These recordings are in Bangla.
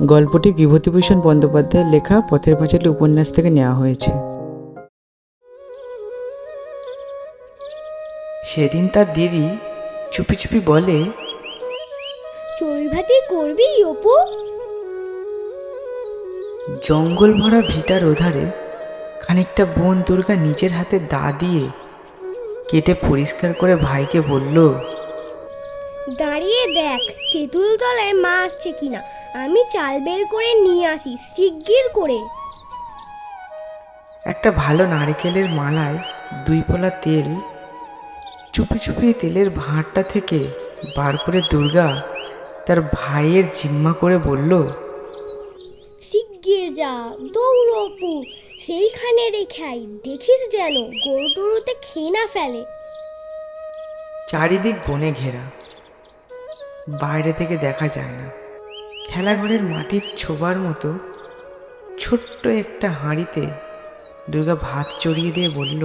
গল্পটি বিভূতিভূষণ বন্দ্যোপাধ্যায়ের লেখা পথের পাঁচালী উপন্যাস থেকে নেওয়া হয়েছে। সেদিন তার দিদি চুপি চুপি বলে, চড়ুইভাতি করবি অপু? জঙ্গল ভরা ভিটার ওধারে খানিকটা বন দুর্গা নিজের হাতে দা দিয়ে কেটে পরিষ্কার করে ভাইকে বলল, দাঁড়িয়ে দেখ তেঁতুল তলায় মা আসছে কিনা, আমি চাল বের করে নিয়ে আসি শিগগির করে। একটা ভালো নারকেলের মালায় 2 পলা তেল চুপি চুপি তেলের ভাঁড়টা থেকে বার করে দুর্গা তার ভাইয়ের জিম্মা করে বলল, শিগগির যা, দৌড় অপু, সেইখানে রেখে আই, দেখিস যেন গরু টরুতে খেয়ে না ফেলে। চারিদিক বনে ঘেরা, বাইরে থেকে দেখা যায় না। খেলাঘরের মাটির ছোবার মতো ছোট্ট একটা হাঁড়িতে দুর্গা ভাত চড়িয়ে দিয়ে বলল,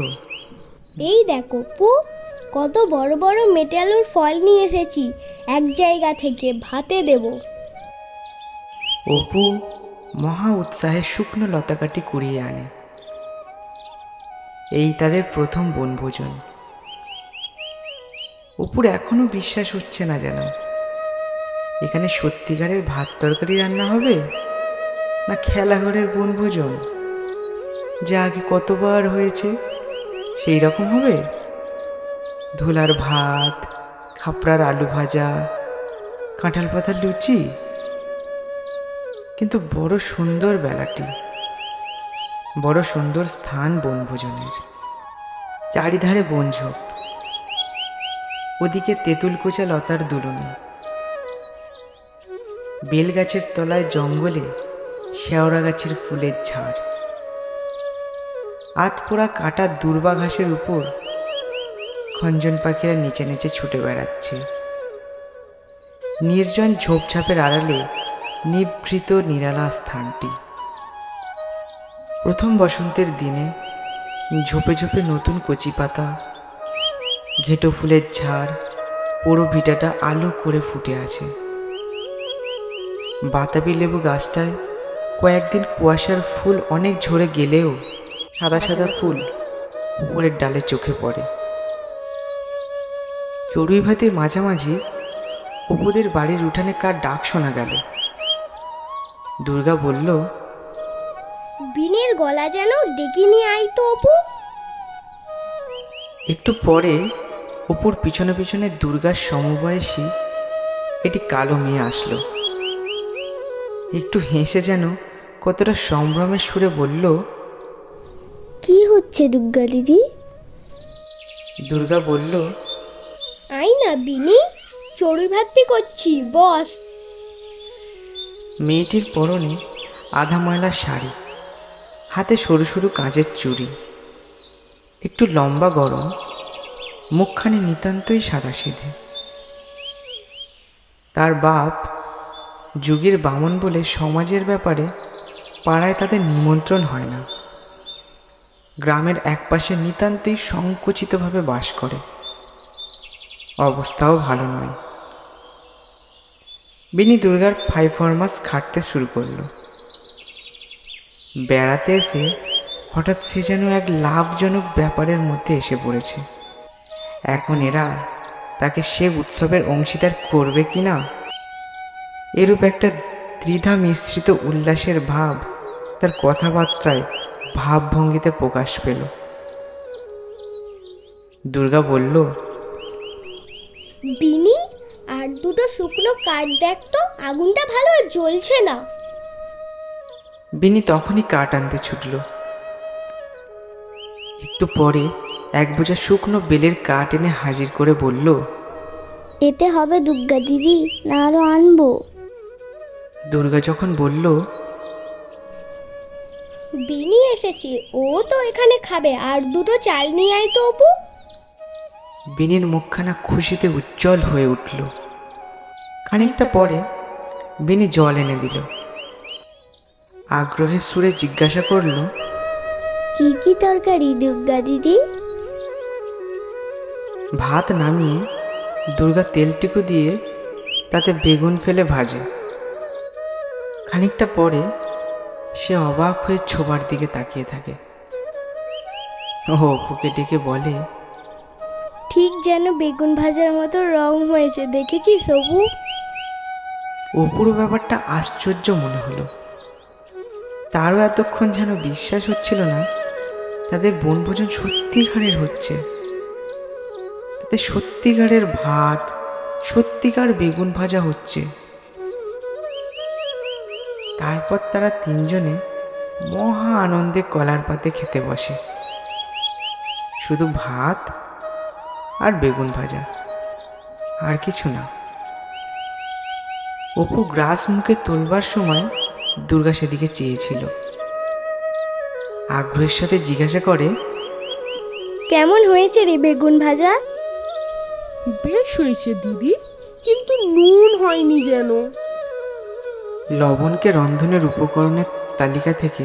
এই দেখো অপু, কত বড় বড় মেটালুর ফল নিয়ে এসেছি এক জায়গা থেকে, ভাতে দেব। অপু মহা উৎসাহে শুকনো লতাকাটি কুড়িয়ে আনে। এই তাদের প্রথম বনভোজন। অপুর এখনো বিশ্বাস হচ্ছে না যেন এখানে সত্যিকারের ভাত তরকারি রান্না হবে, না খেলাঘরের বনভোজন যা আগে কতবার হয়েছে সেই রকম হবে। ধুলার ভাত, খাপড়ার আলু ভাজা, কাঁঠাল পাতার লুচি। কিন্তু বড় সুন্দর বেলাটি, বড় সুন্দর স্থান বনভোজনের। চারিধারে বনঝোপ, ওদিকে তেঁতুল কোচা লতার দুলুনি, বেল গাছের তলায় জঙ্গলে শেওড়া গাছের ফুলের ঝাড়, আতপোড়া কাটা দুর্বা ঘাসের উপর খঞ্জন পাখিরা নিচে নিচে ছুটে বেড়াচ্ছে। নির্জন ঝোপঝাপের আড়ালে নিভৃত নিরালা স্থানটি। প্রথম বসন্তের দিনে ঝোপে ঝোপে নতুন কচি পাতা, ঘেঁটো ফুলের ঝাড়, পুরো ভিটাটা আলো করে ফুটে আছে। বাতাবি লেবু গাছটায় কয়েকদিন কুয়াশার ফুল অনেক ঝরে গেলেও সাদা সাদা ফুল উপরের ডালে চোখে পড়ে। চড়ুইভাতির মাঝামাঝি অপুদের বাড়ির উঠানে কার ডাক শোনা গেল। দুর্গা বলল, বিনের গলা যেন ডেকে নিয়ে আই তো অপু। একটু পরে অপুর পিছনে পিছনে দুর্গার সমবয়সী এটি কালো মেয়ে আসলো। একটু হেসে যেন কতটা সম্ভ্রমের সুরে বলল, কি হচ্ছে দুর্গা দিদি? দুর্গা বলল, আই না বিনি, চড়ুইভাতি করছি, বস। মেয়েটির পরনে আধা ময়লা শাড়ি, হাতে সরু সরু কাঁচের চুড়ি, একটু লম্বা গরম, মুখখানি নিতান্তই সাদাসিধে। তার বাপ যুগের বামন বলে সমাজের ব্যাপারে পাড়ায় তাদের নিমন্ত্রণ হয় না। গ্রামের একপাশে নিতান্তই সংকুচিতভাবে বাস করে। অবস্থাও ভালো নয়। বিনি দুর্গার 5 মাস খাটতে শুরু করলো। বেড়াতে এসে হঠাৎ সে যেন এক লাভজনক ব্যাপারের মধ্যে এসে পড়েছে। এখন এরা তাকে সে উৎসবের অংশীদার করবে কি না, এরূপ একটা দ্বিধা মিশ্রিত উল্লাসের ভাব তার কথাবার্তায় ভাবভঙ্গিতে প্রকাশ পেল। দুর্গা বলল, বিনি, আর দুটো শুকনো কাঠ দেখ তো, আগুনটা ভালো জ্বলছে না। বিনি তখনই কাঠ আনতে ছুটল। একটু পরে এক বোঝা শুকনো বেলের কাঠ এনে হাজির করে বলল, এতে হবে দুর্গা দিদি, না আরো আনবো? দুর্গা যখন বলল, বিনি এসেছে, ও তো এখানে খাবে, আর দুটো চাল নিয়ে আয় তো অপু। বিনির মুখখানা খুশিতে উজ্জ্বল হয়ে উঠল। খানিকটা পরে বিনি জল এনে দিল। আগ্রহের সুরে জিজ্ঞাসা করল, কি কি তরকারি দুর্গা দিদি? ভাত নামিয়ে দুর্গা তেলটুকু দিয়ে তাতে বেগুন ফেলে ভাজে। খানিকটা পরে সে অবাক হয়ে ছোবার দিকে তাকিয়ে থাকে। ও অপুকে ডেকে বলে, ঠিক যেন বেগুন ভাজার মতো রং হয়েছে, দেখেছিস অপু? অপুর ব্যাপারটা আশ্চর্য মনে হলো। তারও এতক্ষণ যেন বিশ্বাস হচ্ছিল না তাদের বনভোজন সত্যিকারের হচ্ছে। তাতে সত্যিকারের ভাত, সত্যিকার বেগুন ভাজা হচ্ছে। তারপর তারা তিনজনে মহা আনন্দে কলার পাতে খেতে বসে। শুধু ভাত আর বেগুন ভাজা, আর কিছু না। অপু গ্রাস মুখে তোলবার সময় দুর্গা সেদিকে চেয়েছিল। আগ্রহের সাথে জিজ্ঞাসা করে, কেমন হয়েছে রে বেগুন ভাজা? বেশ হয়েছে দিদি, কিন্তু নুন হয়নি যেন। লবণকে রন্ধনের উপকরণের তালিকা থেকে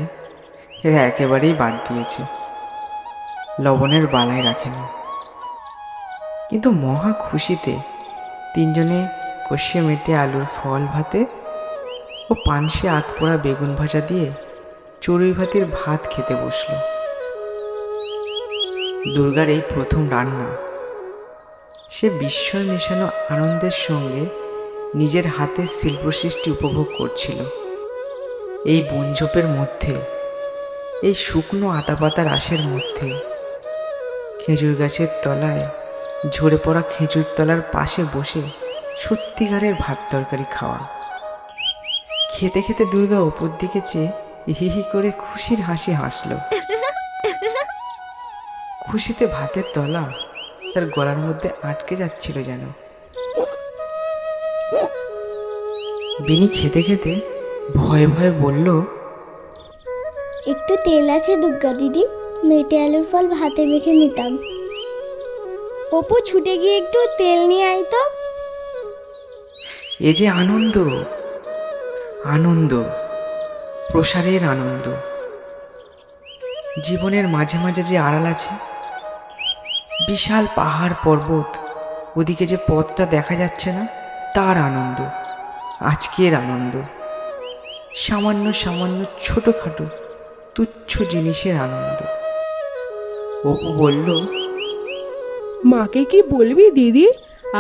এরা একেবারেই বাদ দিয়েছে, লবণের বালাই রাখেনি। কিন্তু মহা খুশিতে তিনজনে কষিয়ে মেটে আলুর ফল ভাতে ও পানসে আতপোড়া বেগুন ভাজা দিয়ে চড়ুই ভাতের ভাত খেতে বসল। দুর্গার এই প্রথম রান্না। সে বিস্ময় মেশানো আনন্দের সঙ্গে নিজের হাতের শিল্পসৃষ্টি উপভোগ করছিল। এই বনঝোপের মধ্যে, এই শুকনো আতাপাতা রাশের মধ্যে, খেজুর গাছের তলায় ঝরে পড়া খেজুর তলার পাশে বসে সত্যিকারের ভাত তরকারি খাওয়া। খেতে খেতে দুর্গা ওপর দিকে চেয়ে হি হি করে খুশির হাসি হাসল। খুশিতে ভাতের তলা তার গলার মধ্যে আটকে যাচ্ছিল যেন। বিনি খেতে খেতে ভয়ে ভয়ে বলল, একটু তেল আছে দুর্গা দিদি? মেটে আলুর ফল ভাতে মেখে নিতাম। অপু ছুটে গিয়ে একটু তেল নিয়ে আয় তো। এ যে আনন্দ, আনন্দ, প্রসারের আনন্দ। জীবনের মাঝে মাঝে যে আড়াল আছে, বিশাল পাহাড় পর্বত, ওদিকে যে পথটা দেখা যাচ্ছে না, তার আনন্দ, আজকের আনন্দ। সামান্য সামান্য ছোটোখাটো তুচ্ছ জিনিসের আনন্দ। অপু বলল, মাকে কি বলবি দিদি,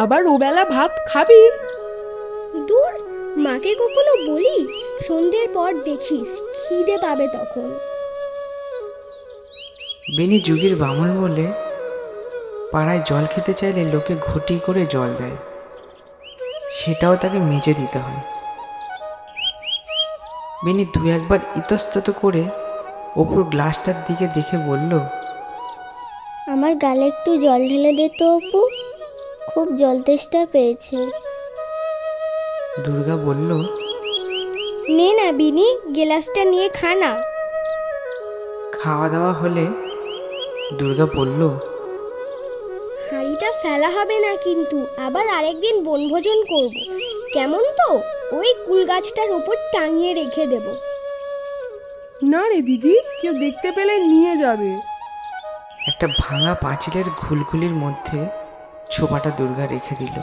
আবার ওবেলা ভাত খাবি? দূর, মাকে কখনো বলি? সন্ধ্যের পর দেখিস খিদে পাবে তখন। বেনি যুগের বামন বলে পাড়ায় জল খেতে চাইলে লোকে ঘটি করে জল দেয়, সেটাও তাকে মেজে দিতে হয়। বেনি দু একবার ইতস্তত করে অপুর গ্লাসটার দিকে দেখে বলল, আমার গালে একটু জল ঢেলে দে তো অপু, খুব জল তেষ্টা পেয়েছে। দুর্গা বলল, নে না বিনি, গ্লাসটা নিয়ে খা না। খাওয়া দাওয়া হলে দুর্গা বলল, হাঁড়িটা ফেলা হবে না কিন্তু, আবার আরেকদিন বনভোজন করব, কেমন তো? ওই কুল গাছটার ওপর টাঙিয়ে রেখে দেব। না রে দিদি, কেউ দেখতে পেলে নিয়ে যাবে। একটা ভাঙা পাঁচিলের ঘুলঘুলির মধ্যে ছোপাটা দুর্গা রেখে দিল।